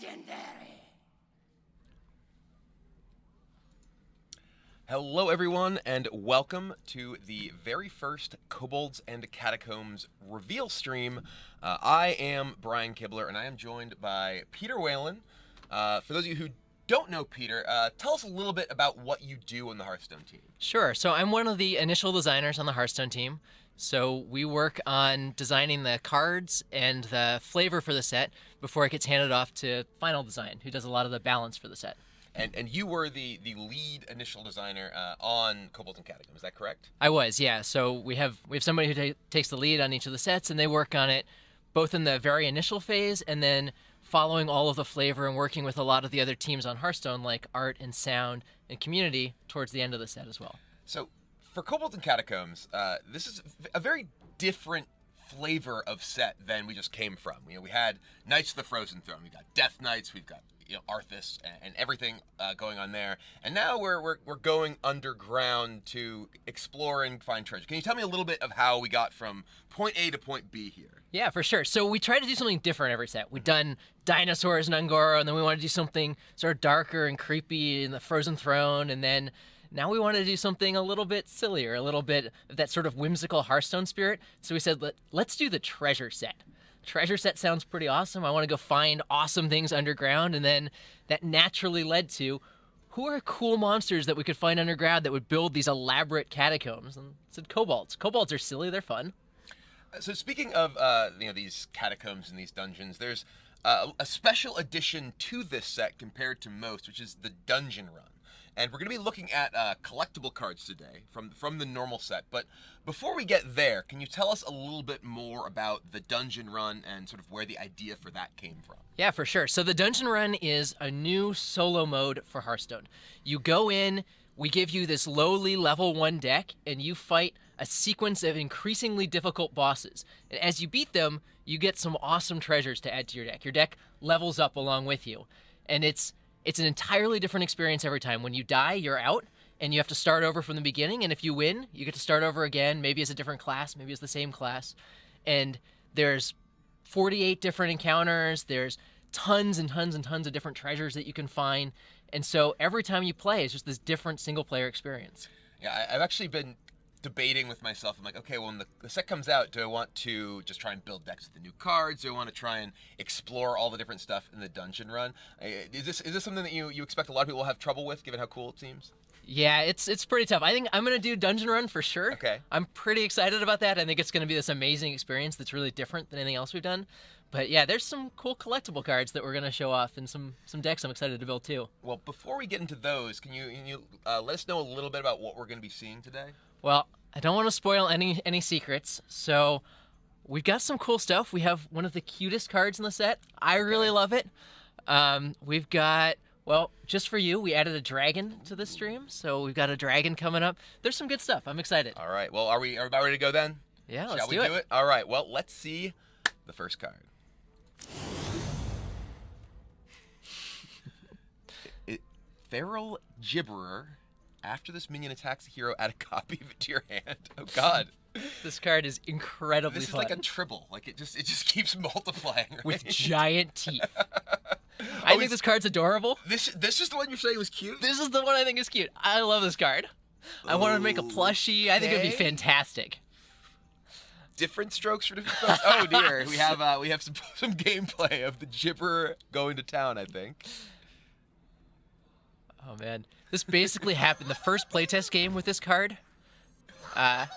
Legendary. Hello everyone, and welcome to the very first Kobolds and Catacombs reveal stream. I am Brian Kibler, and I am joined by Peter Whalen. For those of you who don't know Peter, tell us a little bit about what you do on the Hearthstone team. Sure. So I'm one of the initial designers on the Hearthstone team. So we work on designing the cards and the flavor for the set before it gets handed off to Final Design, who does a lot of the balance for the set. And you were the lead initial designer on Kobolds and Catacombs, is that correct? I was, yeah. So we have somebody who takes the lead on each of the sets, and they work on it both in the very initial phase and then following all of the flavor and working with a lot of the other teams on Hearthstone, like art and sound and community, towards the end of the set as well. So for Kobolds and Catacombs, this is a very different flavor of set than we just came from. You know, we had Knights of the Frozen Throne, we've got Death Knights, we've got Arthas and everything going on there, and now we're going underground to explore and find treasure. Can you tell me a little bit of how we got from point A to point B here? Yeah, for sure. So we try to do something different every set. We've done dinosaurs and Ungoro, and then we want to do something sort of darker and creepy in the Frozen Throne, and then now we want to do something a little bit sillier, a little bit of that sort of whimsical Hearthstone spirit. So we said, let's do the treasure set. Treasure set sounds pretty awesome. I want to go find awesome things underground, and then that naturally led to who are cool monsters that we could find underground that would build these elaborate catacombs, and said kobolds. Kobolds are silly, they're fun. So speaking of these catacombs and these dungeons, there's a special addition to this set compared to most, which is the Dungeon Run. And we're going to be looking at collectible cards today from the normal set. But before we get there, can you tell us a little bit more about the Dungeon Run and sort of where the idea for that came from? Yeah, for sure. So the Dungeon Run is a new solo mode for Hearthstone. You go in, we give you this lowly level 1 deck, and you fight a sequence of increasingly difficult bosses. And as you beat them, you get some awesome treasures to add to your deck. Your deck levels up along with you. And it's an entirely different experience every time. When you die, you're out, and you have to start over from the beginning. And if you win, you get to start over again, maybe as a different class, maybe as the same class. And there's 48 different encounters. There's tons and tons and tons of different treasures that you can find. And so every time you play, it's just this different single-player experience. Yeah, I've actually been debating with myself. I'm like, okay, well, when the set comes out, do I want to just try and build decks with the new cards? Do I want to try and explore all the different stuff in the Dungeon Run? Is this something that you expect a lot of people will have trouble with, given how cool it seems? Yeah, it's pretty tough. I think I'm going to do Dungeon Run for sure. Okay. I'm pretty excited about that. I think it's going to be this amazing experience that's really different than anything else we've done. But yeah, there's some cool collectible cards that we're going to show off, and some decks I'm excited to build too. Well, before we get into those, can you let us know a little bit about what we're going to be seeing today? Well, I don't want to spoil any secrets, so we've got some cool stuff. We have one of the cutest cards in the set. I really love it. We've got, well, just for you, we added a dragon to the stream, so we've got a dragon coming up. There's some good stuff. I'm excited. All right. Well, are we about ready to go then? Yeah, Shall let's we do do it? All right. Well, let's see the first card. Feral Gibberer. After this minion attacks a hero, add a copy of it to your hand. Oh God. This card is incredibly This is fun. like a tribble. Like it just keeps multiplying. Right? With giant teeth. I think this card's adorable. This is the one you're saying was cute? This is the one I think is cute. I love this card. I want to make a plushie. I think it would be Okay. fantastic. Different strokes for different folks. Oh dear. We have some gameplay of the Gibberer going to town, I think. Oh man, this basically happened the first playtest game with this card. Isn't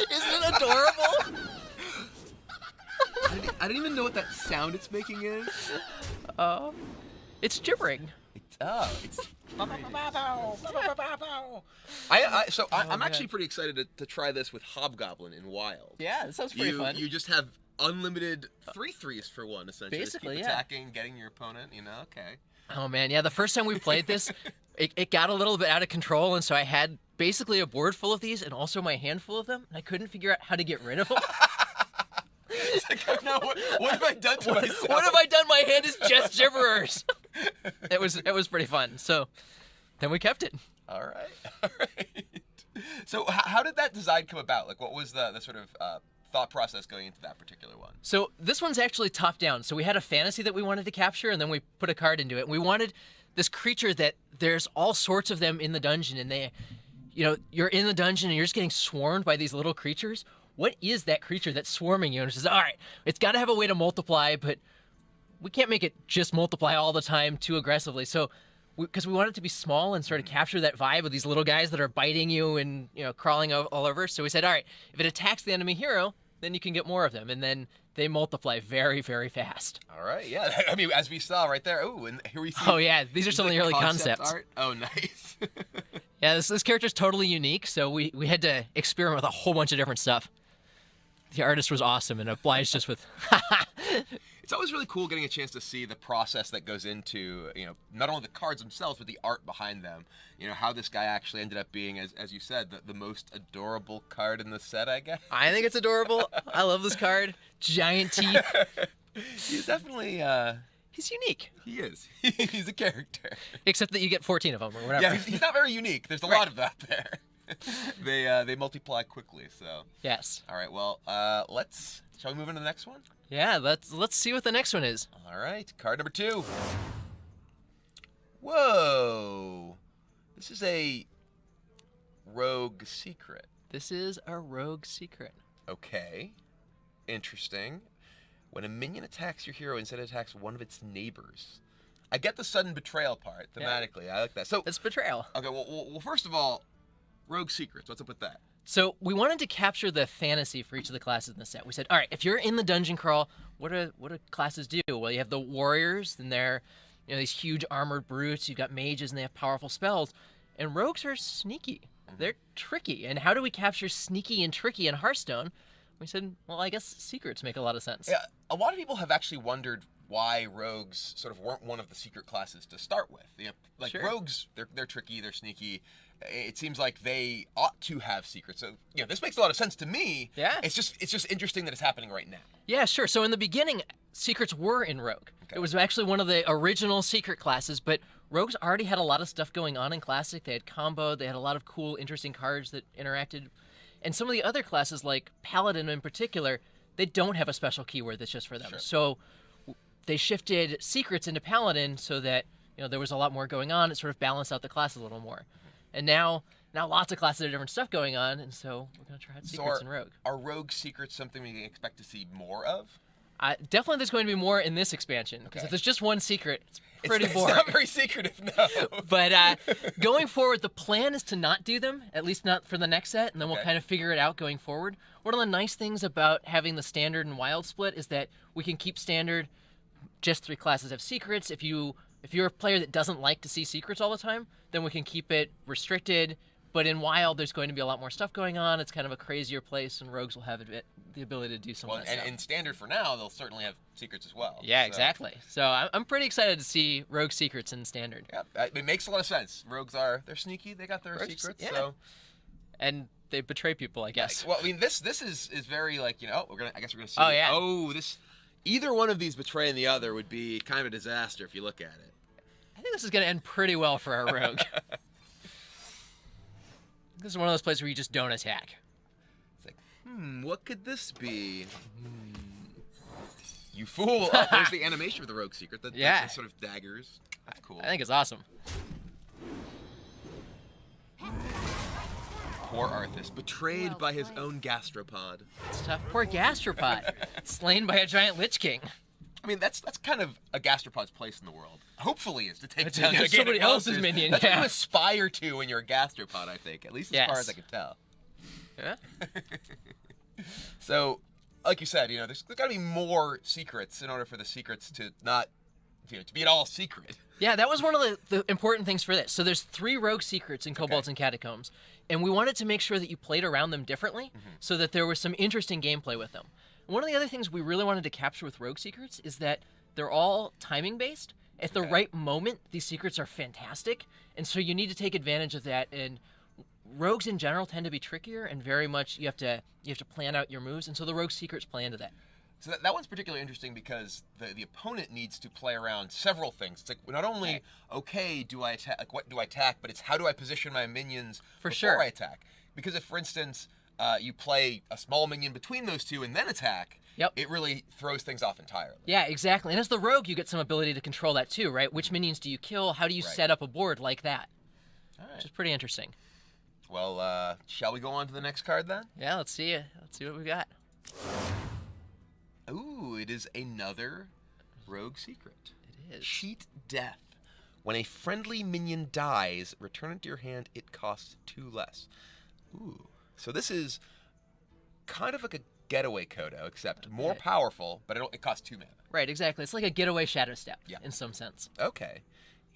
it adorable? I don't even know what that sound it's making is. It's gibbering. It's I'm actually pretty excited to try this with Hobgoblin in Wild. Yeah, that sounds pretty fun. You just have unlimited 3/3s for one, essentially. Basically, just keep yeah. attacking, getting your opponent, okay. Oh man, yeah, the first time we played this, it got a little bit out of control, and so I had basically a board full of these and also my hand full of them, and I couldn't figure out how to get rid of them. It's like, oh no, what have I done to myself? What have I done? My hand is just gibberers. It was pretty fun. So then we kept it. All right. So how did that design come about? Like, what was the sort of thought process going into that particular one? So this one's actually top down. So we had a fantasy that we wanted to capture, and then we put a card into it. We wanted this creature that there's all sorts of them in the dungeon, and they, you're in the dungeon and you're just getting swarmed by these little creatures. What is that creature that's swarming you? And it says, all right, it's got to have a way to multiply, but we can't make it just multiply all the time too aggressively. So, because we want it to be small and sort of capture that vibe of these little guys that are biting you and crawling all over. So we said, all right, if it attacks the enemy hero, then you can get more of them, and then they multiply very, very fast. All right, yeah. I mean, as we saw right there. Oh, and here we see. Oh yeah, these are some of the early concepts. Art. Oh, nice. Yeah, this character's totally unique, so we had to experiment with a whole bunch of different stuff. The artist was awesome and obliged us with. It's always really cool getting a chance to see the process that goes into, not only the cards themselves, but the art behind them. How this guy actually ended up being, as you said, the most adorable card in the set, I guess. I think it's adorable. I love this card. Giant teeth. He's definitely... He's unique. He is. He's a character. Except that you get 14 of them or whatever. Yeah, he's not very unique. There's a lot of that there. They multiply quickly, so... Yes. All right, well, shall we move into the next one? Yeah, let's see what the next one is. All right, card number 2. Whoa. This is a rogue secret. This is a rogue secret. Okay. Interesting. When a minion attacks your hero, instead it attacks one of its neighbors. I get the sudden betrayal part, thematically. Yeah. I like that. So it's betrayal. Okay, well, first of all, rogue secrets. What's up with that? So we wanted to capture the fantasy for each of the classes in the set. We said, all right, if you're in the dungeon crawl, what do classes do? Well, you have the warriors, and they're these huge armored brutes. You've got mages, and they have powerful spells. And rogues are sneaky. They're tricky. And how do we capture sneaky and tricky in Hearthstone? We said, well, I guess secrets make a lot of sense. Yeah, a lot of people have actually wondered why rogues sort of weren't one of the secret classes to start with. Sure. Rogues, they're tricky, they're sneaky. It seems like they ought to have secrets. So, this makes a lot of sense to me. Yeah. It's just interesting that it's happening right now. Yeah, sure. So in the beginning, secrets were in Rogue. Okay. It was actually one of the original secret classes, but Rogues already had a lot of stuff going on in Classic. They had combo, they had a lot of cool, interesting cards that interacted. And some of the other classes, like Paladin in particular, they don't have a special keyword that's just for them. Sure. So they shifted secrets into Paladin so that there was a lot more going on. It sort of balanced out the class a little more. And now lots of classes have different stuff going on, and so we're going to try out secrets in Rogue. Are Rogue secrets something we can expect to see more of? Definitely there's going to be more in this expansion, because if there's just one secret, it's pretty boring. It's not very secretive, no. But going forward, the plan is to not do them, at least not for the next set, and then we'll kind of figure it out going forward. One of the nice things about having the Standard and Wild split is that we can keep Standard, just 3 classes have secrets. If you're a player that doesn't like to see secrets all the time, then we can keep it restricted. But in Wild, there's going to be a lot more stuff going on. It's kind of a crazier place, and Rogues will have the ability to do some of that stuff. And in Standard for now, they'll certainly have secrets as well. Yeah, exactly. So I'm pretty excited to see Rogue secrets in Standard. Yeah, it makes a lot of sense. Rogues they're sneaky. They got their secrets. Yeah. So. And they betray people, I guess. Well, I mean, this is very like, I guess we're gonna see. Oh, yeah. Either one of these betraying the other would be kind of a disaster if you look at it. I think this is going to end pretty well for our Rogue. This is one of those places where you just don't attack. It's like, what could this be? You fool. Oh, there's the animation for the Rogue secret. The sort of daggers. That's cool. I think it's awesome. Poor Arthas, betrayed by his own gastropod. It's tough. Poor gastropod. Slain by a giant Lich King. I mean, that's kind of a gastropod's place in the world. Hopefully, is to take down somebody else's minion. That's what you aspire to when you're a gastropod, I think. At least as far as I can tell. Yeah. So, like you said, there's got to be more secrets in order for the secrets to not, to be at all secret. Yeah, that was one of the important things for this. So there's 3 rogue secrets in Kobolds and Catacombs, and we wanted to make sure that you played around them differently, so that there was some interesting gameplay with them. One of the other things we really wanted to capture with rogue secrets is that they're all timing based. At the right moment, these secrets are fantastic, and so you need to take advantage of that. And rogues in general tend to be trickier, and very much you have to plan out your moves, and so the rogue secrets play into that. So that one's particularly interesting because the opponent needs to play around several things. It's like not only do I attack, what do I attack, but it's how do I position my minions before I attack. Because if, for instance, you play a small minion between those two and then attack, Yep. it really throws things off entirely. Yeah, exactly. And as the rogue, you get some ability to control that too, right? Which minions do you kill? How do you set up a board like that? All right. Which is pretty interesting. Well, shall we go on to the next card then? Yeah, let's see what we got. Ooh, it is another rogue secret. It is. Cheat Death. When a friendly minion dies, return it to your hand, it costs 2 less. Ooh. So this is kind of like a getaway Kodo, except more powerful, but it costs 2 mana. Right, exactly. It's like a getaway Shadow Step in some sense. Okay.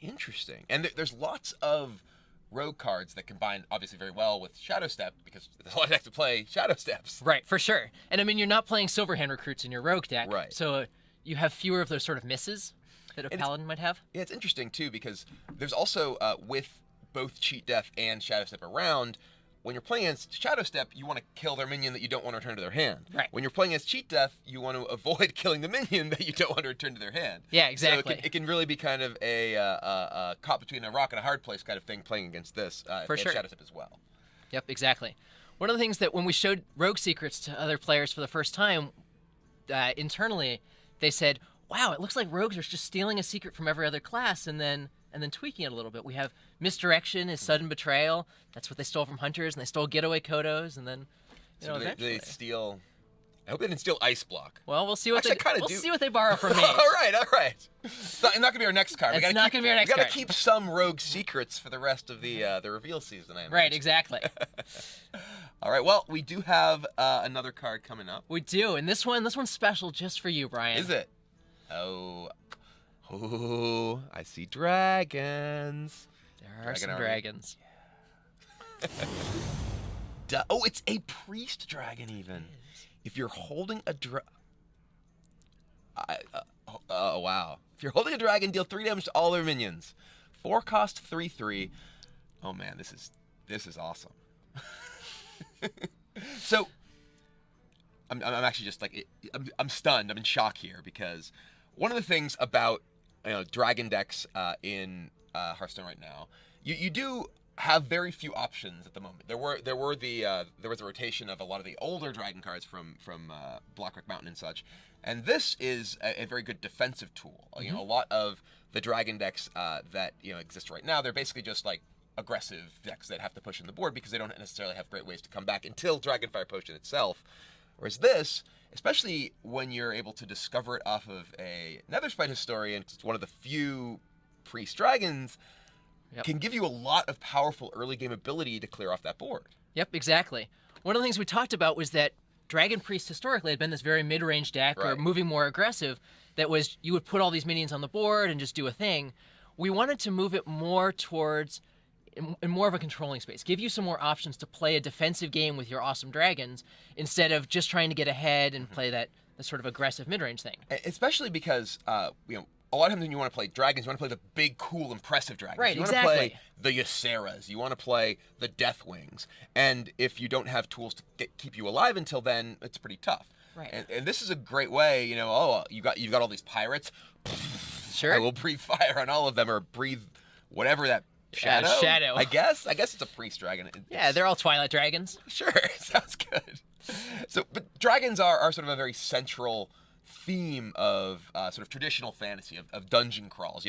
Interesting. And there's lots of rogue cards that combine obviously very well with Shadow Step, because there's a lot of decks to play Shadow Steps. Right, for sure. And I mean, you're not playing Silverhand Recruits in your rogue deck, right? So you have fewer of those sort of misses that a Paladin might have. Yeah, it's interesting too, because there's also with both Cheat Death and Shadow Step around, when you're playing against Shadow Step, you want to kill their minion that you don't want to return to their hand. Right. When you're playing against Cheat Death, you want to avoid killing the minion that you don't want to return to their hand. Yeah, exactly. So it can really be kind of a caught between a rock and a hard place kind of thing playing against this For sure. Shadow Step as well. Yep, exactly. One of the things that when we showed rogue secrets to other players for the first time, internally, they said, wow, it looks like rogues are just stealing a secret from every other class and then tweaking it a little bit. We have Misdirection is Sudden Betrayal. That's what they stole from Hunters, and they stole Getaway Kodos, and then, So do they steal... I hope they didn't steal Ice Block. Well, we'll see what see what they borrow from me. all right. It's not going to be our next card. It's not going to be our next card. We got to keep some rogue secrets for the rest of the reveal season. Right, exactly. All right. Well, we do have another card coming up. We do, and this one's special just for you, Brian. Is it? Oh, I see dragons. There are some dragons. Oh, it's a priest dragon even. If you're holding a oh wow. If you're holding a dragon, deal 3 damage to all their minions. 4 cost 3/3. Oh man, this is awesome. So I'm actually just like I'm stunned. I'm in shock here, because one of the things about dragon decks in Hearthstone right now, you do have very few options at the moment. There was a rotation of a lot of the older dragon cards from Blackrock Mountain and such, and this is a very good defensive tool. Mm-hmm. A lot of the dragon decks that exist right now, they're basically just like aggressive decks that have to push in the board because they don't necessarily have great ways to come back until Dragonfire Potion itself. Whereas this, especially when you're able to discover it off of a Netherspite Historian, it's one of the few priest dragons, can give you a lot of powerful early game ability to clear off that board. Yep, exactly. One of the things we talked about was that Dragon Priest historically had been this very mid-range deck, or moving more aggressive, that was you would put all these minions on the board and just do a thing. We wanted to move it more towards in more of a controlling space, give you some more options to play a defensive game with your awesome dragons instead of just trying to get ahead and play that sort of aggressive mid-range thing. Especially because a lot of times when you want to play dragons, you want to play the big, cool, impressive dragons. Right, you want exactly. to play the Ysseras. You want to play the Deathwings. And if you don't have tools to keep you alive until then, it's pretty tough. Right. And this is a great way. You've got all these pirates. Sure. I will breathe fire on all of them, or breathe whatever that shadow. Shadow. I guess it's a priest dragon. They're all Twilight dragons. Sure, sounds good. But dragons are sort of a very central theme of sort of traditional fantasy of dungeon crawls.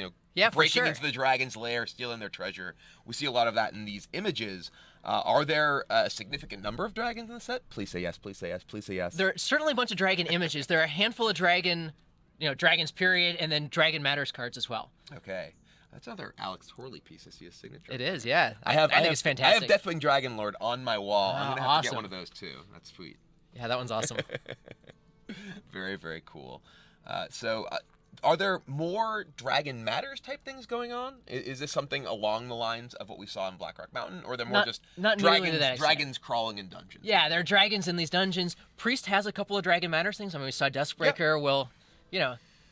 Breaking into the dragon's lair, stealing their treasure. We see a lot of that in these images. Are there a significant number of dragons in the set? Please say yes. Please say yes. Please say yes. There are certainly a bunch of dragon images. There are a handful of dragons period, and then Dragon Matters cards as well. Okay. That's another Alex Horley piece. I see his signature. It is, yeah. I think it's fantastic. I have Deathwing Dragonlord on my wall. I'm going to have to get one of those too. That's sweet. Yeah, that one's awesome. Very, very cool. Are there more Dragon Matters type things going on? Is this something along the lines of what we saw in Blackrock Mountain? Or are there more not dragons crawling in dungeons? Yeah, there are dragons in these dungeons. Priest has a couple of Dragon Matters things. I mean, we saw Duskbreaker. Well,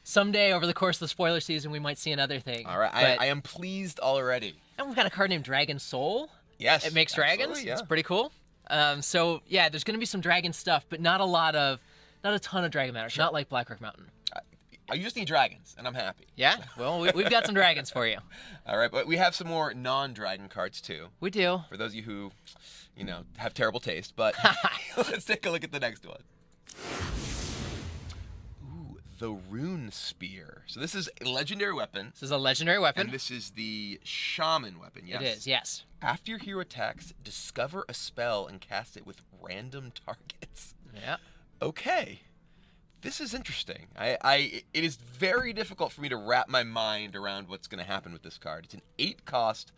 someday over the course of the spoiler season, we might see another thing. All right, I am pleased already. And we've got a card named Dragon Soul. Yes. It makes dragons. Yeah. It's pretty cool. There's going to be some dragon stuff, but not a ton of Dragon Matters. Sure. Not like Blackrock Mountain. I just need dragons, and I'm happy. Yeah, well, we've got some dragons for you. All right, but we have some more non-dragon cards, too. We do. For those of you who, have terrible taste. But let's take a look at the next one. Ooh, the Rune Spear. So this is a legendary weapon. This is a legendary weapon. And this is the Shaman weapon, yes? It is, yes. After your hero attacks, discover a spell and cast it with random targets. Yeah. Okay. This is interesting. It is very difficult for me to wrap my mind around what's going to happen with this card. It's an 8-cost,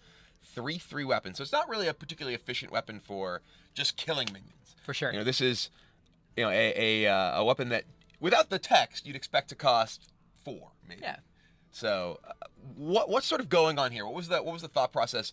3/3 weapon, so it's not really a particularly efficient weapon for just killing minions. For sure. This is, a weapon that without the text you'd expect to cost 4, maybe. Yeah. So, what's sort of going on here? What was the thought process?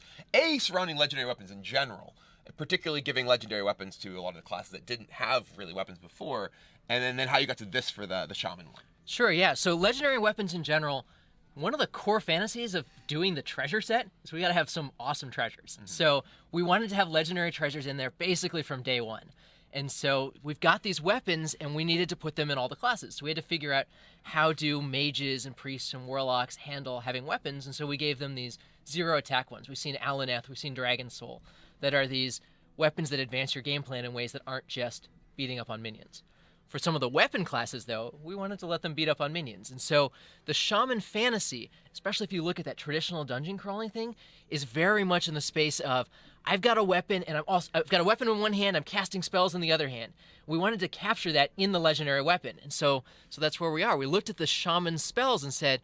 Surrounding legendary weapons in general, particularly giving legendary weapons to a lot of the classes that didn't have really weapons before. And then how you got to this for the Shaman one. Sure, yeah. So legendary weapons in general, one of the core fantasies of doing the treasure set is we got to have some awesome treasures. Mm-hmm. So we wanted to have legendary treasures in there basically from day one. And so we've got these weapons and we needed to put them in all the classes. So we had to figure out how do mages and priests and warlocks handle having weapons. And so we gave them these 0 attack ones. We've seen Alaneth, we've seen Dragon Soul, that are these weapons that advance your game plan in ways that aren't just beating up on minions. For some of the weapon classes, though, we wanted to let them beat up on minions. And so the Shaman fantasy, especially if you look at that traditional dungeon crawling thing, is very much in the space of, I've got a weapon, and I've got a weapon in one hand, I'm casting spells in the other hand. We wanted to capture that in the legendary weapon. And so that's where we are. We looked at the Shaman spells and said,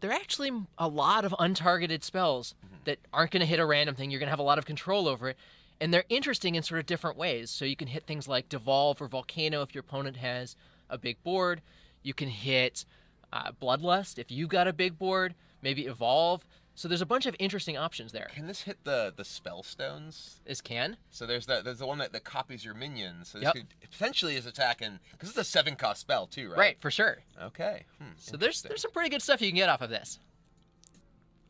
there are actually a lot of untargeted spells that aren't going to hit a random thing. You're going to have a lot of control over it. And they're interesting in sort of different ways. So you can hit things like Devolve or Volcano if your opponent has a big board. You can hit Bloodlust if you've got a big board. Maybe Evolve. So there's a bunch of interesting options there. Can this hit the spellstones? This can. So there's the one that copies your minions. So this could potentially is attacking, because it's a 7-cost spell too, right? Right, for sure. Okay. So there's some pretty good stuff you can get off of this.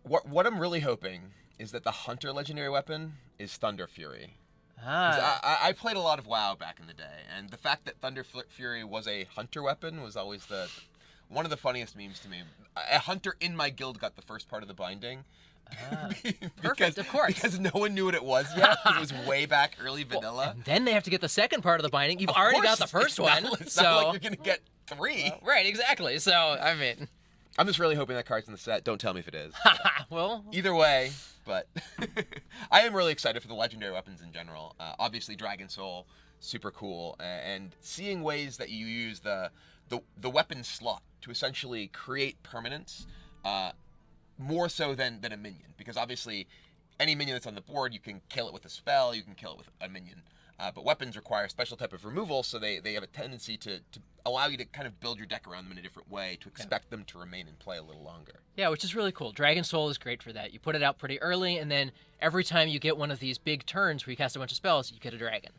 What I'm really hoping is that the Hunter legendary weapon is Thunder Fury. I played a lot of WoW back in the day, and the fact that Thunder Fury was a Hunter weapon was always one of the funniest memes to me. A Hunter in my guild got the first part of the binding. Perfect, of course. Because no one knew what it was yet. It was way back early vanilla. And then they have to get the second part of the binding. You've already got the first one. It's not like you're going to get 3. Right, exactly. So, I mean... I'm just really hoping that card's in the set. Don't tell me if it is. Well... Either way, but I am really excited for the legendary weapons in general. Obviously, Dragon Soul, super cool. And seeing ways that you use the weapon slot to essentially create permanence, more so than a minion. Because obviously, any minion that's on the board, you can kill it with a spell, you can kill it with a minion. But weapons require a special type of removal, so they have a tendency to allow you to kind of build your deck around them in a different way, to expect them to remain in play a little longer. Yeah, which is really cool. Dragon Soul is great for that. You put it out pretty early, and then every time you get one of these big turns where you cast a bunch of spells, you get a dragon.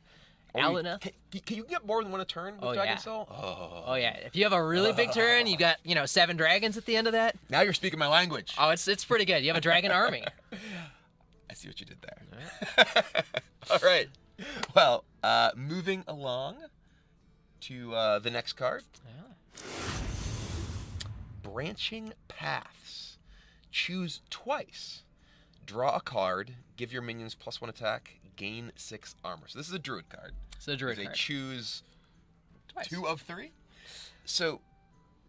Alaneth. Can you get more than one a turn with Dragon Soul? Oh, yeah. If you have a really big turn, you got 7 dragons at the end of that. Now you're speaking my language. Oh, it's pretty good. You have a dragon army. I see what you did there. All right. Well, moving along to the next card. Yeah. Branching Paths. Choose twice. Draw a card. Give your minions +1 attack. Gain 6 armor. So this is a Druid card. It's a Druid card. They choose twice. 2 of 3. So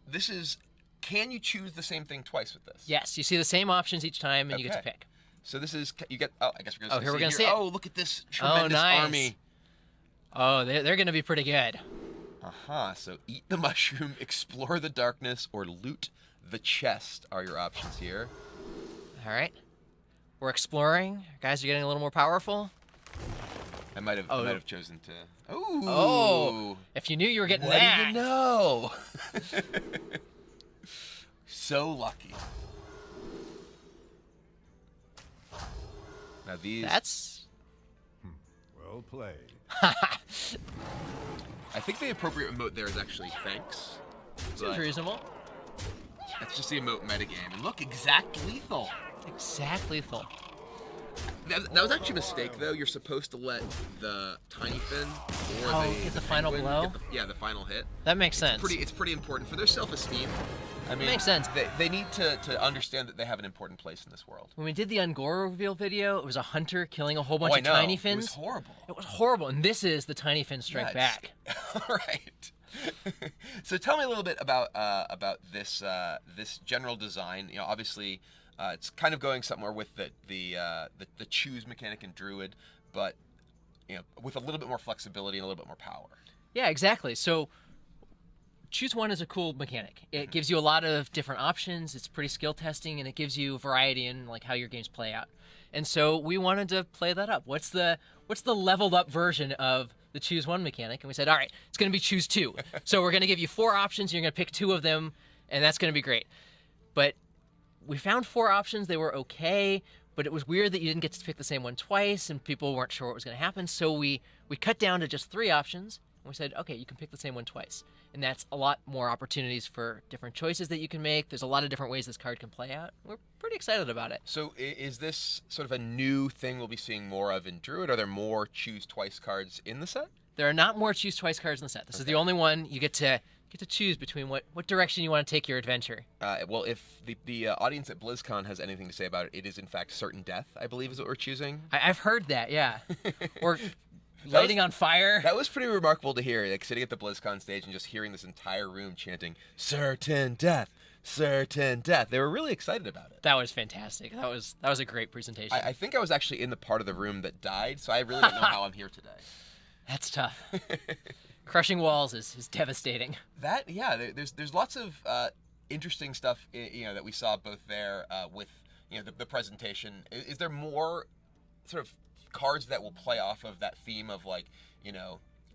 this is, can you choose the same thing twice with this? Yes. You see the same options each time, and you get to pick. So this is, you get, I guess we're going to here we're going to see it. Oh, look at this tremendous army. Oh, they're going to be pretty good. So eat the mushroom, explore the darkness, or loot the chest are your options here. All right. We're exploring. Guys are getting a little more powerful. I might have chosen to. Ooh. Oh. If you knew you were getting that. What do you know? So lucky. Now these. That's. Well played. I think the appropriate emote there is actually thanks. Seems reasonable. That's just the emote metagame. And look, exact lethal. Exact lethal. That was actually a mistake, though. You're supposed to let the tiny fin or get the final penguin blow? get the final hit. That makes sense. It's pretty important for their self-esteem. I mean, Makes sense. They need to understand that they have an important place in this world. When we did the Ungora reveal video, it was a hunter killing a whole bunch of know. tiny fins. It was horrible. It was horrible, and this is the tiny fin strike back. All right. So tell me a little bit about this general design. You know, obviously, it's kind of going somewhere with the choose mechanic in Druid, but you know, with a little bit more flexibility and a little bit more power. Yeah, exactly. So choose one is a cool mechanic. It gives you a lot of different options. It's pretty skill testing, and it gives you variety in like how your games play out. And so we wanted to play that up. What's the leveled up version of the choose one mechanic? And we said, all right, it's going to be choose two. So we're going to give you 4 options. You're going to pick 2 of them, and that's going to be great. But we found 4 options. They were okay, but it was weird that you didn't get to pick the same one twice, and people weren't sure what was going to happen. So we cut down to just 3 options. And we said, okay, you can pick the same one twice. And that's a lot more opportunities for different choices that you can make. There's a lot of different ways this card can play out. We're pretty excited about it. So is this sort of a new thing we'll be seeing more of in Druid? Are there more choose twice cards in the set? There are not more choose twice cards in the set. This is the only one you get to choose between what direction you want to take your adventure. Well, if the audience at BlizzCon has anything to say about it, it is in fact certain death, I believe is what we're choosing. I've heard that, yeah. Or lighting on fire. That was pretty remarkable to hear, like sitting at the BlizzCon stage and just hearing this entire room chanting, certain death, certain death. They were really excited about it. That was fantastic. That was a great presentation. I think I was actually in the part of the room that died, so I really don't know how I'm here today. That's tough. Crushing walls is devastating. There's lots of interesting stuff that we saw both there with the presentation. Is there more sort of cards that will play off of that theme of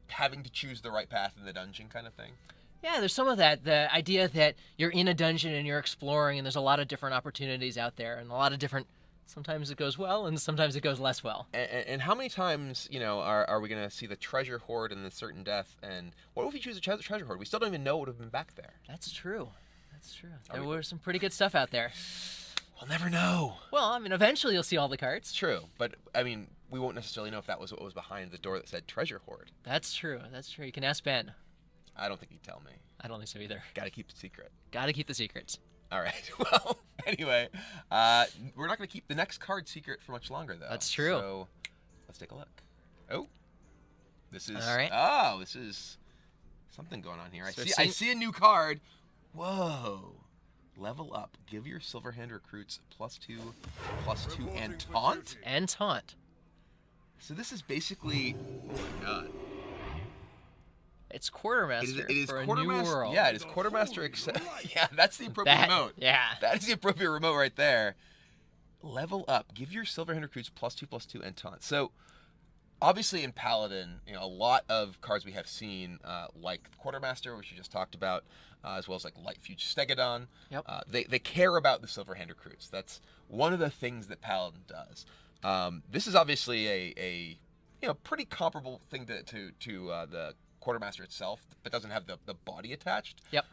having to choose the right path in the dungeon kind of thing? Yeah, there's some of that. The idea that you're in a dungeon and you're exploring, and there's a lot of different opportunities out there, and a lot of different. Sometimes it goes well, and sometimes it goes less well. And how many times, are we going to see the treasure hoard and the certain death? And what if we choose a treasure hoard? We still don't even know what would have been back there. That's true. There were some pretty good stuff out there. We'll never know. Well, I mean, eventually you'll see all the cards. True, but I mean, we won't necessarily know if that was what was behind the door that said treasure hoard. That's true. You can ask Ben. I don't think he'd tell me. I don't think so either. Gotta keep the secret. Gotta keep the secrets. All right. Well, anyway, we're not going to keep the next card secret for much longer, though. That's true. So let's take a look. Oh, this is all right. Oh, this is something going on here. So I see a new card. Whoa. Level up. Give your Silverhand recruits +2/+2 and taunt. And taunt. So this is basically. Oh my god. It's Quartermaster It is for a Quartermaster. new world. Yeah, it is Quartermaster. Yeah, that's the appropriate remote. Yeah. That is the appropriate remote right there. Level up. Give your Silverhand recruits +2/+2 and taunt. So, obviously in Paladin, a lot of cards we have seen, like Quartermaster, which you just talked about, as well as like Lightfuge Stegodon. Yep. They care about the Silverhand recruits. That's one of the things that Paladin does. This is obviously a pretty comparable thing to the Quartermaster itself, but doesn't have the body attached. Yep.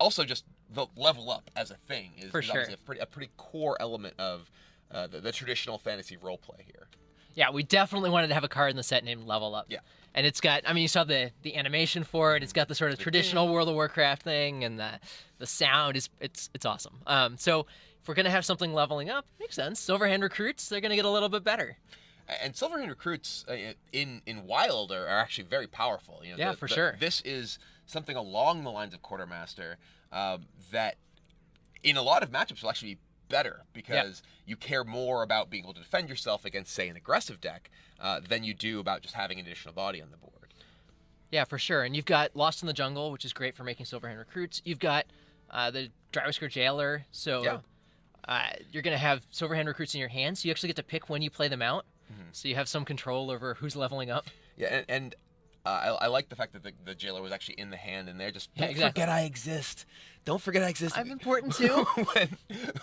Also, just the level up as a thing is sure. obviously a pretty core element of the traditional fantasy roleplay here. Yeah, we definitely wanted to have a card in the set named Level Up. Yeah. And it's got, you saw the animation for it. It's got the sort of traditional World of Warcraft thing, and the sound it's awesome. So if we're gonna have something leveling up, makes sense. Silverhand recruits, they're gonna get a little bit better. And Silverhand recruits in Wild are actually very powerful. For sure. This is something along the lines of Quartermaster that in a lot of matchups will actually be better because you care more about being able to defend yourself against, say, an aggressive deck than you do about just having an additional body on the board. Yeah, for sure. And you've got Lost in the Jungle, which is great for making Silverhand recruits. You've got the Drywisker Jailer, so you're going to have Silverhand recruits in your hand, so you actually get to pick when you play them out. So you have some control over who's leveling up. Yeah, and I like the fact that the jailer was actually in the hand, and they're just don't exactly. forget I exist. Don't forget I exist. I'm important too.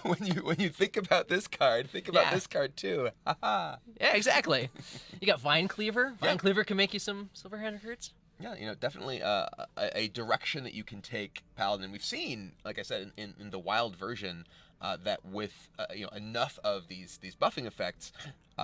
when you think about this card, think about this card too. Yeah, exactly. You got Vine Cleaver. Vine Cleaver can make you some Silverhand recruits. Yeah, definitely a direction that you can take Paladin. We've seen, like I said, in the Wild version, that with enough of these buffing effects,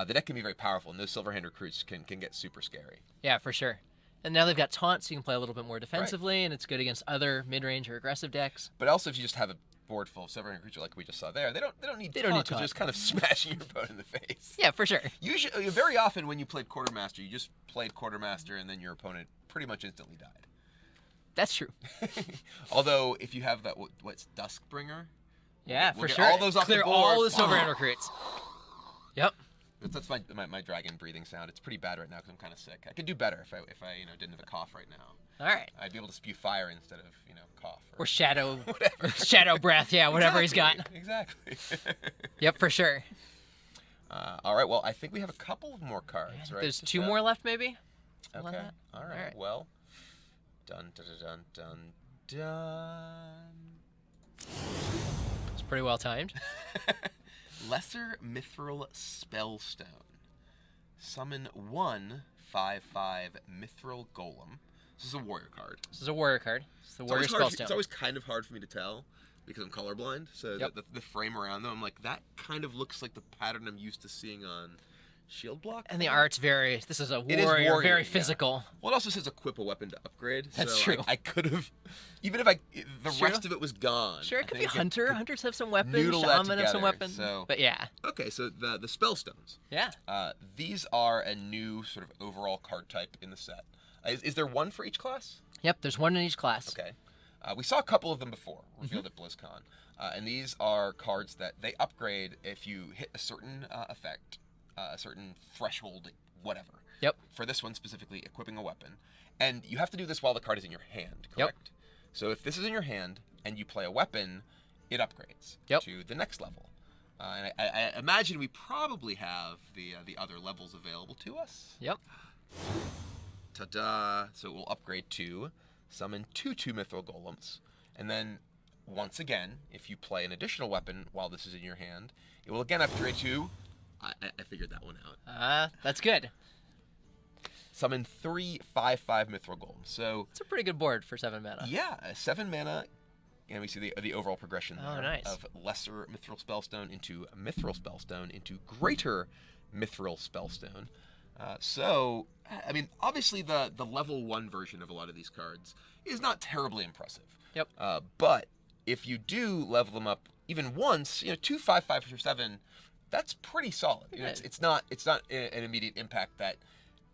the deck can be very powerful, and those Silverhand recruits can get super scary. Yeah, for sure. And now they've got taunt, so you can play a little bit more defensively, and it's good against other mid-range or aggressive decks. But also, if you just have a board full of Silverhand recruits like we just saw there, they don't need taunt, because just kind of smashing your opponent in the face. Yeah, for sure. Usually, very often when you played Quartermaster, you just played Quartermaster, and then your opponent pretty much instantly died. That's true. Although, if you have that, what's Duskbringer? Yeah, we'll for get sure. all those off Clear the board. all the Silverhand recruits. Yep. That's my dragon breathing sound. It's pretty bad right now because I'm kind of sick. I could do better if I didn't have a cough right now. All right. I'd be able to spew fire instead of cough. Or shadow, whatever. shadow breath. Yeah, whatever he's got. Exactly. Yep, for sure. All right. Well, I think we have a couple of more cards, right? There's two more left, maybe. Okay. All right. Well, dun dun dun dun dun. It's pretty well timed. Lesser Mithril Spellstone. Summon 1/5/5 Mithril Golem. This is a warrior card. This is a warrior card. It's the warrior spellstone. It's always kind of hard for me to tell because I'm colorblind. So Yep. the frame around them, I'm like, that kind of looks like the pattern I'm used to seeing on Shield Block. And the art's very. This is a It is warrior, very yeah. physical. Well, it also says equip a weapon to upgrade. That's so true. I could have, even if the Sure. rest of it was gone. Sure, it could I be think Hunter. could Hunters have some weapons. noodle that Shaman have some together, weapons. so- But yeah. Okay, so the Spellstones. Yeah. These are a new sort of overall card type in the set. Is there one for each class? Yep, there's one in each class. Okay. We saw a couple of them before, revealed at BlizzCon. And these are cards that they upgrade if you hit a certain effect, a certain threshold, whatever. Yep. For this one specifically, equipping a weapon. And you have to do this while the card is in your hand, correct? Yep. So if this is in your hand and you play a weapon, it upgrades to the next level. And I imagine we probably have the other levels available to us. Yep. Ta-da! So it will upgrade to summon 2/2 Mithril Golems. And then, once again, if you play an additional weapon while this is in your hand, it will again upgrade to... I figured that one out. That's good. Summon 3/5/5 Mithril Golems. So... It's a pretty good board for 7 mana. Yeah, 7 mana. And we see the overall progression there nice. of Lesser Mithril Spellstone into Mithril Spellstone into Greater Mithril Spellstone. So, I mean, obviously the level 1 version of a lot of these cards is not terribly impressive. Yep. But if you do level them up even once, 2/5/5 for 7, that's pretty solid. It's not an immediate impact that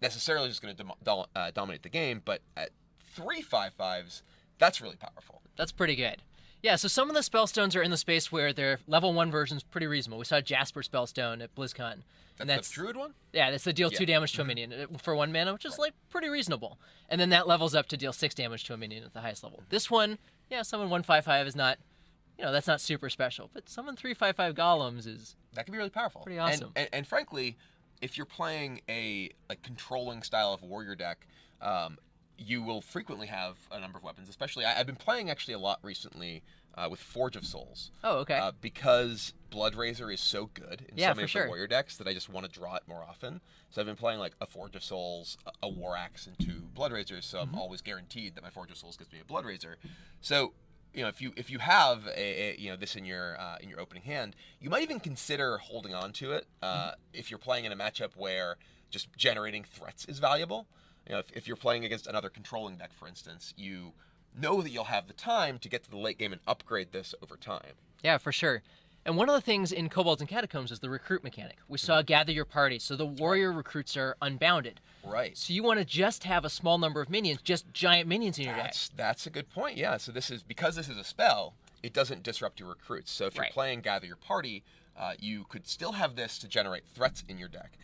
necessarily is just going to dominate the game, but at 3/5/5s, that's really powerful. That's pretty good. Yeah, so some of the spellstones are in the space where their level 1 version's pretty reasonable. We saw Jasper Spellstone at BlizzCon. That's the Druid one? Yeah, that's the deal 2 damage to a minion for 1 mana, which is like pretty reasonable. And then that levels up to deal 6 damage to a minion at the highest level. This one, summon 1/5/5 is not, that's not super special. But summon 3/5/5 golems is that can be really powerful. Pretty awesome. And frankly, if you're playing a controlling style of warrior deck, you will frequently have a number of weapons. Especially, I've been playing actually a lot recently with Forge of Souls. Oh, okay. Because Bloodrazor is so good in so many of the warrior decks that I just want to draw it more often. So I've been playing like a Forge of Souls, a War Axe, and 2 Bloodrazors. So I'm always guaranteed that my Forge of Souls gives me a Bloodrazor. So if you have this in your opening hand, you might even consider holding on to it if you're playing in a matchup where just generating threats is valuable. If you're playing against another controlling deck, for instance, you know that you'll have the time to get to the late game and upgrade this over time. Yeah, for sure. And one of the things in Kobolds and Catacombs is the recruit mechanic. We saw gather your party, so the warrior recruits are unbounded. Right. So you want to just have a small number of minions, just giant minions in your deck. That's a good point, yeah. So this is a spell, it doesn't disrupt your recruits. So if you're playing gather your party, you could still have this to generate threats in your deck,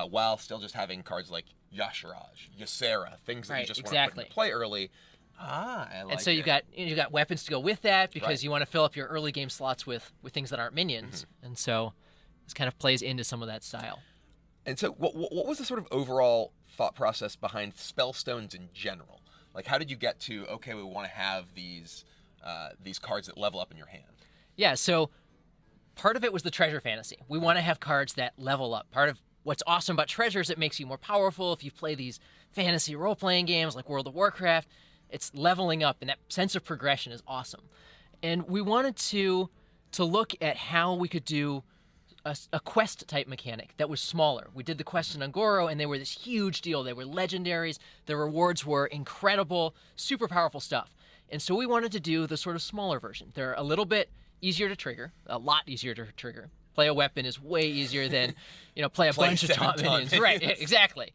while still just having cards like Yasharaj, Ysera, things that you just want to put into play early. I like and so it. you got weapons to go with that because you want to fill up your early game slots with things that aren't minions, and so this kind of plays into some of that style. And so, what was the sort of overall thought process behind spellstones in general? Like, how did you get to we want to have these cards that level up in your hand? Yeah, so part of it was the treasure fantasy. We want to have cards that level up. Part of what's awesome about treasure is it makes you more powerful. If you play these fantasy role-playing games like World of Warcraft, it's leveling up, and that sense of progression is awesome. And we wanted to to look at how we could do a quest type mechanic that was smaller. We did the quests in Ungoro, and they were this huge deal. They were legendaries. The rewards were incredible, super powerful stuff. And so we wanted to do the sort of smaller version. They're a little bit easier to trigger, a lot easier to trigger. Play a weapon is way easier than, play a bunch of taunt minions. Right, exactly.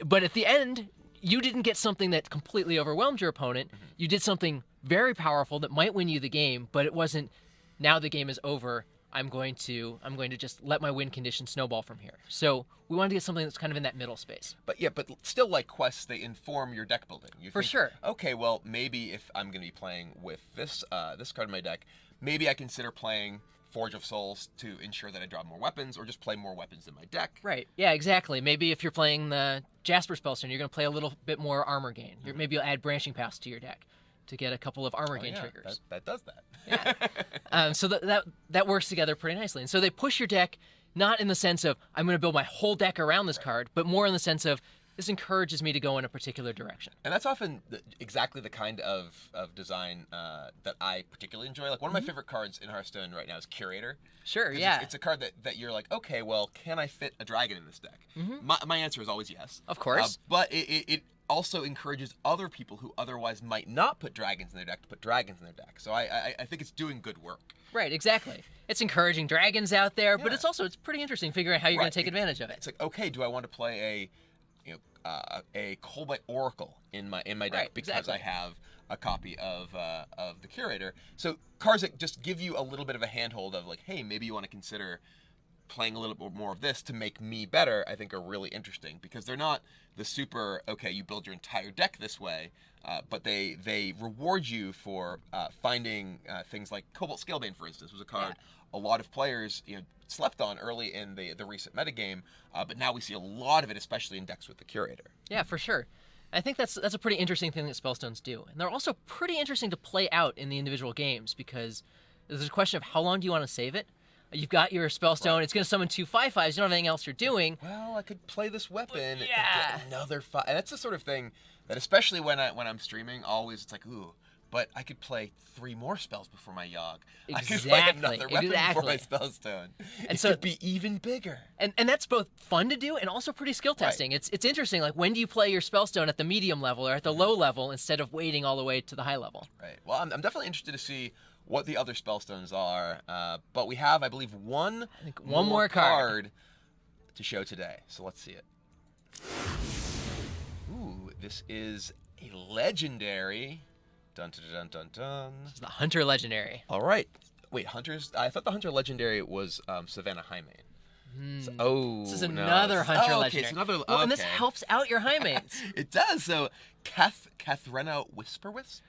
But at the end, you didn't get something that completely overwhelmed your opponent. You did something very powerful that might win you the game, but it wasn't, now the game is over, I'm going to just let my win condition snowball from here. So we wanted to get something that's kind of in that middle space. But still, like quests, they inform your deck building. You For think, sure. Okay, well, maybe if I'm going to be playing with this card in my deck, maybe I consider playing Forge of Souls to ensure that I draw more weapons, or just play more weapons in my deck. Right. Yeah, exactly. Maybe if you're playing the Jasper Spellstone, you're going to play a little bit more armor gain. Maybe you'll add Branching Paths to your deck to get a couple of armor gain triggers. That does that. Yeah. So that works together pretty nicely. And so they push your deck not in the sense of I'm going to build my whole deck around this card, but more in the sense of this encourages me to go in a particular direction. And that's often exactly the kind of design that I particularly enjoy. Like one of my favorite cards in Hearthstone right now is Curator. Sure, yeah. It's a card that you're like, okay, well, can I fit a dragon in this deck? My answer is always yes. Of course. But it also encourages other people who otherwise might not put dragons in their deck to put dragons in their deck. So I think it's doing good work. Right, exactly. It's encouraging dragons out there, but it's pretty interesting figuring out how you're going to take advantage of it. It's like, okay, do I want to play a Kobold Oracle in my deck because I have a copy of the Curator? So cards that just give you a little bit of a handhold of like, hey, maybe you want to consider playing a little bit more of this to make me better, I think are really interesting, because they're not the super, okay, you build your entire deck this way, but they reward you for finding things like Cobalt Scalebane, for instance, was a card a lot of players slept on early in the recent metagame, but now we see a lot of it, especially in decks with the Curator. Yeah, for sure. I think that's a pretty interesting thing that Spellstones do. And they're also pretty interesting to play out in the individual games, because there's a question of how long do you want to save it? You've got your Spellstone, It's going to summon 2 5/5s, you don't have anything else you're doing. Well, I could play this weapon and get another 5. And that's the sort of thing that, especially when I'm streaming, always it's like, ooh, but I could play 3 more spells before my Yogg. Exactly. I could play another weapon before my Spellstone. And it so, could be even bigger. And that's both fun to do and also pretty skill testing. It's interesting, like when do you play your Spellstone at the medium level or at the low level instead of waiting all the way to the high level? Right. Well, I'm definitely interested to see what the other Spellstones are, but we have, I believe, one more card to show today. So let's see it. Ooh, this is a legendary. Dun dun dun dun dun. This is the Hunter Legendary. All right. Wait, Hunters? I thought the Hunter Legendary was Savannah Highmane. So, this is another Hunter Legendary. It's another, and this helps out your Highmanes. It does. So, Kathrena Whisperwisp?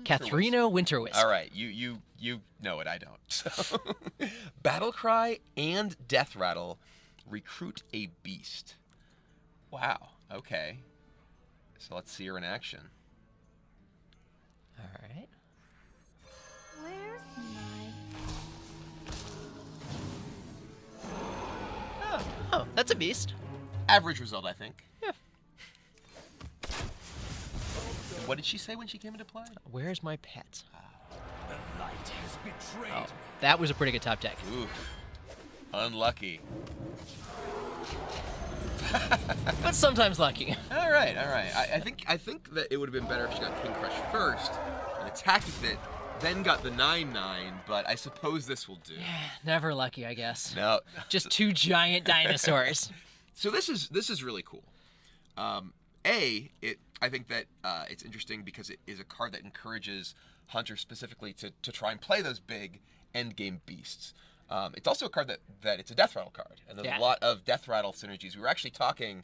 Kathrena Winterwisp. All right, you know it, I don't. So, Battlecry and Death Rattle recruit a beast. Wow, okay. So let's see her in action. All right. Where's my... Oh, that's a beast. Average result, I think. Yeah. What did she say when she came into play? Where's my pet? The light has betrayed me. That was a pretty good top deck. Oof. Unlucky. But sometimes lucky. All right. I think that it would have been better if she got King Crush first and attacked with it, then got the 9/9. But I suppose this will do. Never lucky, I guess. No. Just 2 giant dinosaurs. So this is really cool. I think that it's interesting because it is a card that encourages hunters specifically to try and play those big endgame beasts. It's also a card that it's a Death Rattle card, and there's a lot of Death Rattle synergies. We were actually talking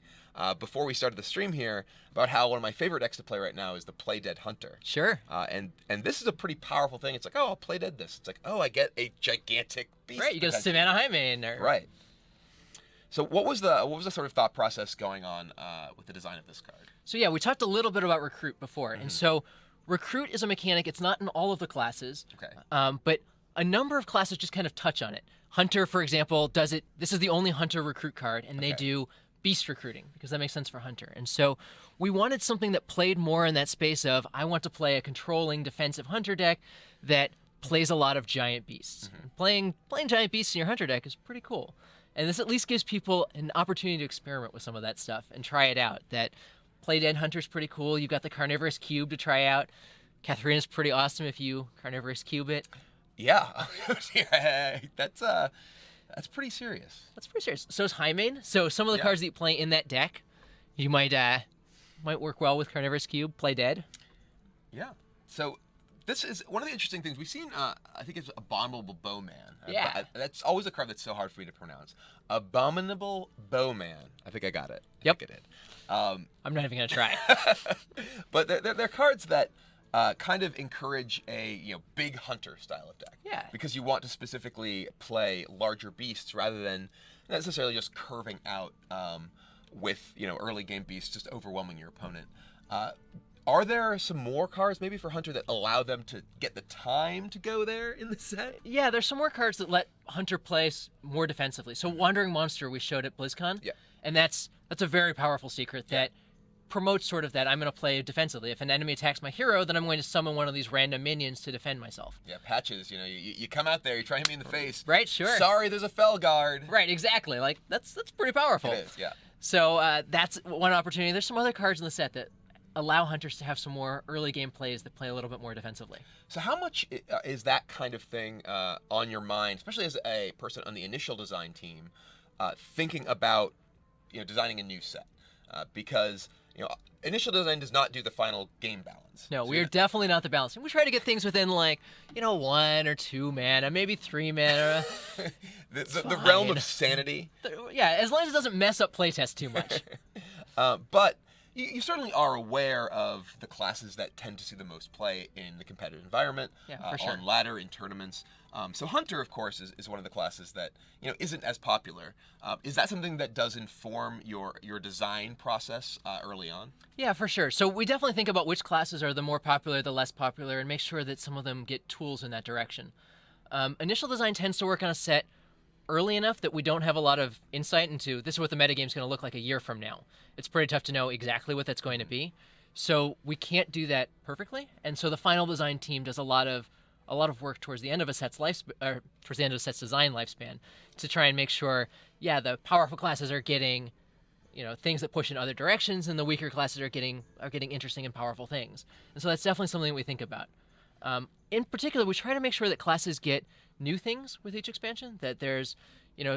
before we started the stream here about how one of my favorite decks to play right now is the Play Dead Hunter. Sure. And this is a pretty powerful thing. It's like, oh, I'll Play Dead this. It's like, oh, I get a gigantic beast. Right, you get a Savannah Highmane. Right. So what was the sort of thought process going on with the design of this card? So yeah, we talked a little bit about Recruit before, and so Recruit is a mechanic. It's not in all of the classes. Okay. But a number of classes just kind of touch on it. Hunter, for example, does it. This is the only Hunter Recruit card, and they do beast recruiting because that makes sense for Hunter. And so we wanted something that played more in that space of I want to play a controlling defensive Hunter deck that plays a lot of giant beasts. Playing giant beasts in your hunter deck is pretty cool. And this at least gives people an opportunity to experiment with some of that stuff and try it out. That Play Dead Hunter's pretty cool. You've got the Carnivorous Cube to try out. Katharina's pretty awesome if you Carnivorous Cube it. Yeah. That's pretty serious. That's pretty serious. So is Highmane. So some of the cards that you play in that deck, you might work well with Carnivorous Cube, Play Dead. Yeah. So this is one of the interesting things we've seen. I think it's Abominable Bowman. Yeah. That's always a card that's so hard for me to pronounce. Abominable Bowman. I think I got it. Yep. I think I did. I'm not even gonna try. But they're cards that kind of encourage a big hunter style of deck. Yeah. Because you want to specifically play larger beasts rather than necessarily just curving out with early game beasts just overwhelming your opponent. Are there some more cards maybe for Hunter that allow them to get the time to go there in the set? Yeah, there's some more cards that let Hunter play more defensively. So Wandering Monster we showed at BlizzCon. Yeah. And that's a very powerful secret that promotes sort of that I'm going to play defensively. If an enemy attacks my hero, then I'm going to summon one of these random minions to defend myself. Yeah, Patches, you come out there, you try to hit me in the face. Right, sure. Sorry, there's a Felguard. Right, exactly. Like, that's pretty powerful. It is, yeah. So that's one opportunity. There's some other cards in the set that allow hunters to have some more early game plays that play a little bit more defensively. So how much is that kind of thing on your mind, especially as a person on the initial design team, thinking about designing a new set? Because initial design does not do the final game balance. No, So we're definitely not the balancing. We try to get things within 1 or 2 mana, maybe 3 mana. the realm of sanity. Yeah, as long as it doesn't mess up playtest too much. But you certainly are aware of the classes that tend to see the most play in the competitive environment, Yeah, for sure. on ladder, in tournaments. So Hunter, of course, is one of the classes that isn't as popular. Is that something that does inform your design process early on? Yeah, for sure. So we definitely think about which classes are the more popular, the less popular, and make sure that some of them get tools in that direction. Initial design tends to work on a set early enough that we don't have a lot of insight into this is what the metagame's going to look like a year from now. It's pretty tough to know exactly what that's going to be. So we can't do that perfectly. And so the final design team does a lot of work towards the end of a set's towards the end of a set's design lifespan to try and make sure, the powerful classes are getting, things that push in other directions, and the weaker classes are getting interesting and powerful things. And so that's definitely something that we think about. In particular, we try to make sure that classes get new things with each expansion, that there's,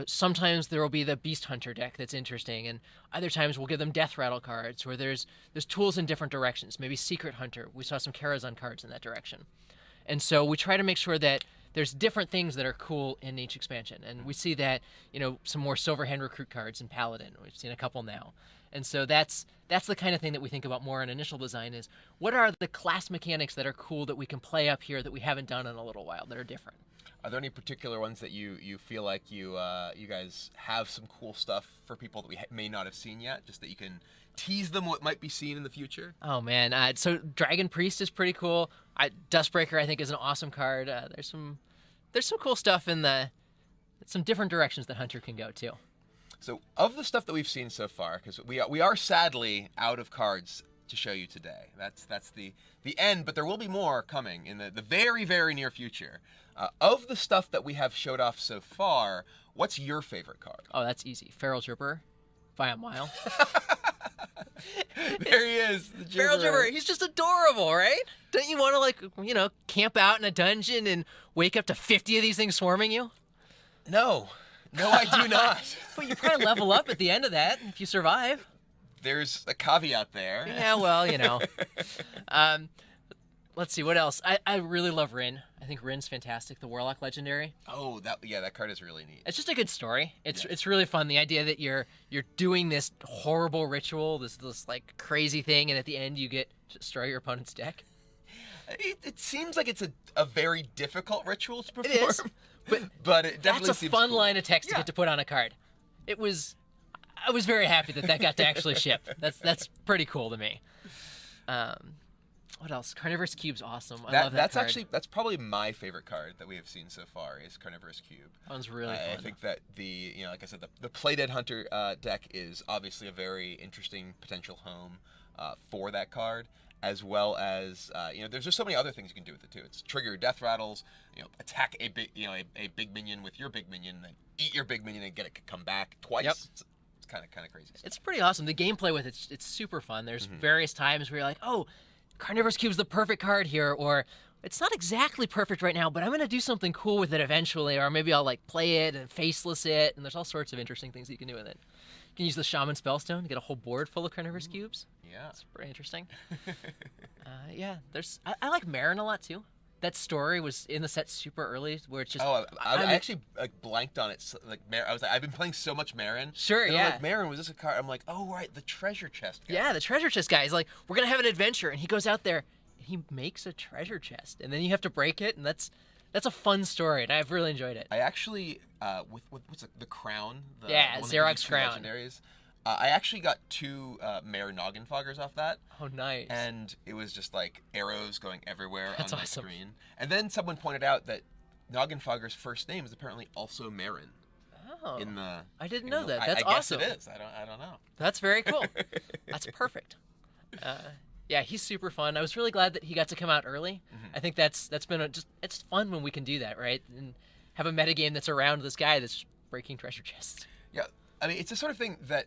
sometimes there will be the Beast Hunter deck that's interesting, and other times we'll give them Death Rattle cards, where there's tools in different directions, maybe Secret Hunter. We saw some Karazhan cards in that direction. And so we try to make sure that there's different things that are cool in each expansion. And we see that, some more Silverhand Recruit cards in Paladin. We've seen a couple now. And so that's the kind of thing that we think about more in initial design is what are the class mechanics that are cool that we can play up here that we haven't done in a little while that are different. Are there any particular ones that you feel like you guys have some cool stuff for people that we may not have seen yet, just that you can tease them what might be seen in the future? Oh man, so Dragon Priest is pretty cool. Dustbreaker I think is an awesome card. There's some cool stuff in some different directions that Hunter can go too. So of the stuff that we've seen so far, because we are sadly out of cards to show you today. That's the end, but there will be more coming in the very, very near future. Of the stuff that we have showed off so far, what's your favorite card? Oh, that's easy. Feral Gibberer by a mile. There he is, the Feral Gibberer. Gibberer. He's just adorable, right? Don't you want to camp out in a dungeon and wake up to 50 of these things swarming you? No, I do not. But you probably level up at the end of that if you survive. There's a caveat there. Yeah, well, let's see, what else? I really love Rin. I think Rin's fantastic, the Warlock Legendary. Oh, that card is really neat. It's just a good story. It's really fun. The idea that you're doing this horrible ritual, this like crazy thing, and at the end you get to destroy your opponent's deck. It seems like it's a very difficult ritual to perform. It is, but it definitely that's a seems fun cool. line of text to get to put on a card. I was very happy that got to actually ship. That's pretty cool to me. What else? Carnivorous Cube's awesome. I love that card. That's probably my favorite card that we have seen so far is Carnivorous Cube. That one's really fun. I think that like I said, the Play Dead Hunter deck is obviously a very interesting potential home for that card. as well as there's just so many other things you can do with it too. It's trigger death rattles, attack a big a big minion with your big minion, then eat your big minion and get it to come back twice. Yep. It's kind of crazy stuff. It's pretty awesome. The gameplay with it's super fun. There's various times where you're like, oh, Carnivorous Cube's the perfect card here, or it's not exactly perfect right now, but I'm going to do something cool with it eventually, or maybe I'll like play it and faceless it, and there's all sorts of interesting things that you can do with it. You can use the Shaman spellstone to get a whole board full of Carnivorous Cubes. Yeah. It's pretty interesting. Yeah, I like Marin a lot too. That story was in the set super early, where it's just. Oh, I actually blanked on it. Like I've been playing so much Marin. Sure, and yeah. I'm like, Marin, was this a card? I'm like, oh right, the treasure chest guy. Yeah, the treasure chest guy. He's like, we're gonna have an adventure, and he goes out there, and he makes a treasure chest, and then you have to break it, and that's a fun story, and I've really enjoyed it. I actually with what's the crown? The one that Xerox gives you two crown. Legendaries. I actually got 2 Mare Noggin Foggers off that. Oh, nice. And it was just like arrows going everywhere That's on my awesome. screen. And then someone pointed out that Noggin Fogger's first name is apparently also Marin. Oh, In the I didn't in know the- that. That's I awesome. guess it is. I don't know. That's very cool. That's perfect. Yeah, he's super fun. I was really glad that he got to come out early. I think that's been it's fun when we can do that, right? And have a metagame that's around this guy that's just breaking treasure chests. Yeah, I mean, it's the sort of thing that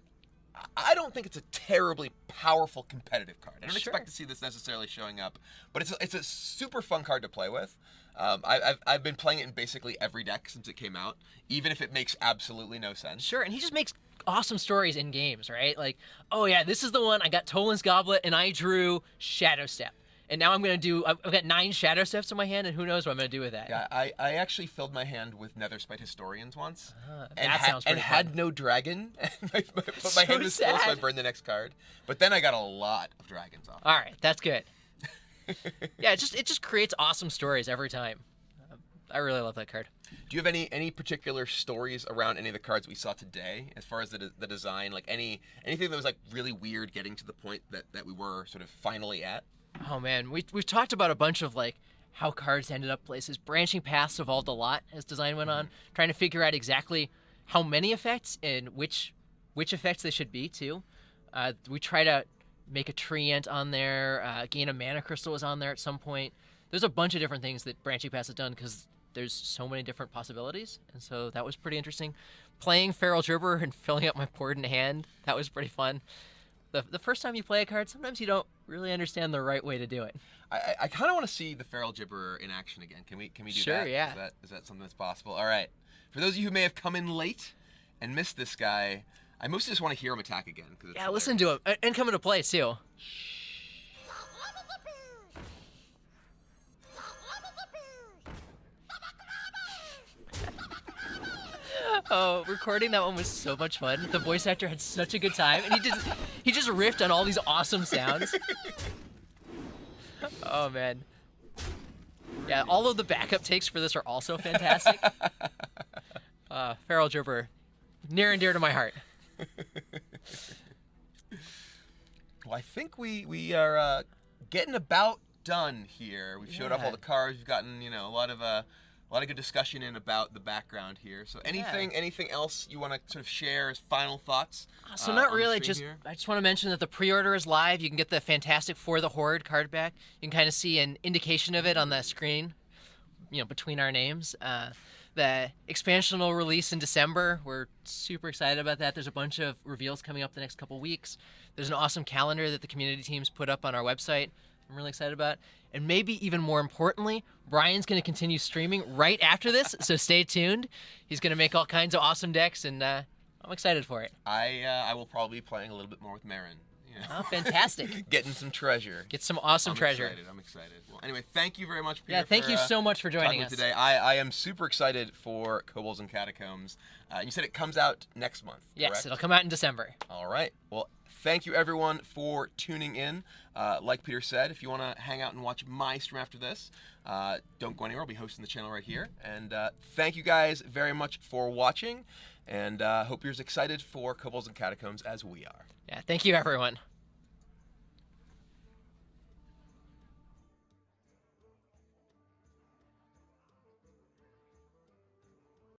I don't think it's a terribly powerful competitive card. I don't Sure. expect to see this necessarily showing up, but it's a super fun card to play with. I've been playing it in basically every deck since it came out, even if it makes absolutely no sense. Sure, and he just makes awesome stories in games, right? Like, oh yeah, this is the one, I got Toland's Goblet, and I drew Shadow Step. And now I've got 9 Shadow Steps in my hand, and who knows what I'm going to do with that. Yeah, I actually filled my hand with Netherspite Historians once. That sounds pretty had fun. no dragon. But my So hand was full, so I sad. burned the next card. But then I got a lot of dragons off. All right, that's good. Yeah, it just creates awesome stories every time. I really love that card. Do you have any particular stories around any of the cards we saw today, as far as the design, like anything that was like really weird, getting to the point that we were sort of finally at? Oh man, we've talked about a bunch of like how cards ended up places. Branching Paths evolved a lot as design went on, trying to figure out exactly how many effects and which effects they should be too. We try to make a treant on there. Gain a mana crystal was on there at some point. There's a bunch of different things that Branching Paths has done because there's so many different possibilities, and so that was pretty interesting. Playing Feral Gibberer and filling up my board in hand, that was pretty fun. The first time you play a card, sometimes you don't really understand the right way to do it. I kind of want to see the Feral Gibberer in action again. Can we do Sure, that? yeah. Is that something that's possible? All right. For those of you who may have come in late and missed this guy, I mostly just want to hear him attack again. Yeah, listen to him and come into play too. Oh, recording that one was so much fun. The voice actor had such a good time, and he just riffed on all these awesome sounds. Oh man. Yeah, all of the backup takes for this are also fantastic. Feral Gibberer, near and dear to my heart. Well, I think we are getting about done here. We've showed off Yeah. all the cards. We've gotten a lot of good discussion in about the background here. So anything else you want to sort of share as final thoughts? So not on the really. stream Just here? I just want to mention that the pre-order is live. You can get the Fantastic For the Horde card back. You can kind of see an indication of it on the screen, between our names. The expansion will release in December. We're super excited about that. There's a bunch of reveals coming up the next couple weeks. There's an awesome calendar that the community teams put up on our website. I'm really excited about. And maybe even more importantly, Brian's going to continue streaming right after this, so stay tuned. He's going to make all kinds of awesome decks, and I'm excited for it. I will probably be playing a little bit more with Marin. Oh, fantastic. Getting some treasure. Get some awesome treasure. I'm excited. Well, anyway, thank you very much, Peter. Yeah, thank you so much for joining talking us today. I am super excited for Kobolds and Catacombs. You said it comes out next month. Yes, correct? it'll come out in December. All right. Well, thank you everyone for tuning in. Like Peter said, if you want to hang out and watch my stream after this, don't go anywhere. I'll be hosting the channel right here. And thank you guys very much for watching. And hope you're as excited for Kobolds and Catacombs as we are. Yeah, thank you, everyone.